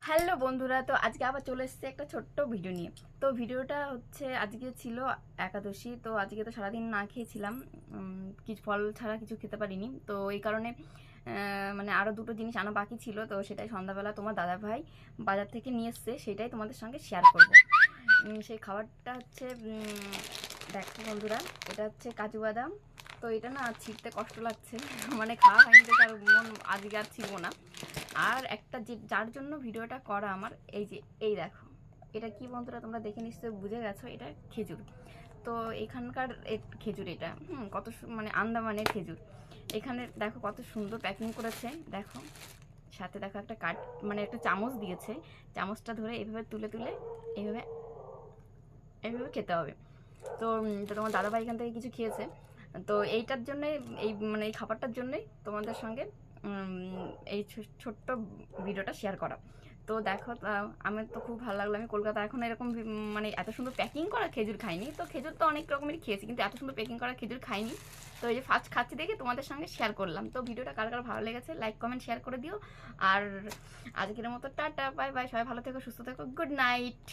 Hello বন্ধুরা, তো আজকে আবার চলে এসেছে একটা ছোট্ট ভিডিও নিয়ে। তো ভিডিওটা হচ্ছে আজকে ছিল একাদশী। তো আজকে তো সারাদিন না খেয়েছিলাম, কিছু ফল ছাড়া কিছু খেতে পারিনি। তো এই কারণে মানে আরও দুটো জিনিস আনা বাকি ছিল। তো সেটাই সন্ধ্যাবেলা তোমার দাদা ভাই বাজার থেকে নিয়ে এসছে, সেটাই তোমাদের সঙ্গে শেয়ার করব। সেই খাবারটা হচ্ছে দেখো বন্ধুরা, এটা হচ্ছে কাজু বাদাম। তো এটা না ছিঁড়তে কষ্ট লাগছে মানে খাওয়া হয়নি দেখে আর মন আজকে আর ছিল না। আর একটা যে যার জন্য ভিডিওটা করা আমার, এই দেখো এটা কি বন্ধুরা, তোমরা দেখে নিশ্চয়ই বুঝে গেছো, এটা খেজুর। তো এখানকার খেজুর, এটা কত মানে আন্দামানের খেজুর। এখানে দেখো কত সুন্দর প্যাকিং করেছে, দেখো সাথে দেখো একটা কাট মানে একটা চামচ দিয়েছে। চামচটা ধরে এইভাবে তুলে তুলে এইভাবে এইভাবে খেতে হবে। তো তো তোমার দাদাভাই এখান থেকে কিছু খেয়েছে। তো এইটার জন্যে, এই মানে এই খাবারটার জন্যই তোমাদের সঙ্গে এই ছোট্ট ভিডিওটা শেয়ার করা। তো দেখো, আমার তো খুব ভালো লাগলো। আমি কলকাতা এখন এরকম মানে এত সুন্দর প্যাকিং করা খেজুর খাইনি। তো খেজুর তো অনেক রকমেরই খেয়েছি, কিন্তু এত সুন্দর প্যাকিং করা খেজুর খাইনি। তো এই যে ফার্স্ট খাচ্ছি দেখে তোমাদের সঙ্গে শেয়ার করলাম। তো ভিডিওটা কার কার ভালো লেগেছে লাইক কমেন্ট শেয়ার করে দিও। আর আজকের মতো টাটা, বাই বাই, সবাই ভালো থেকো, সুস্থ থেকো, গুড নাইট।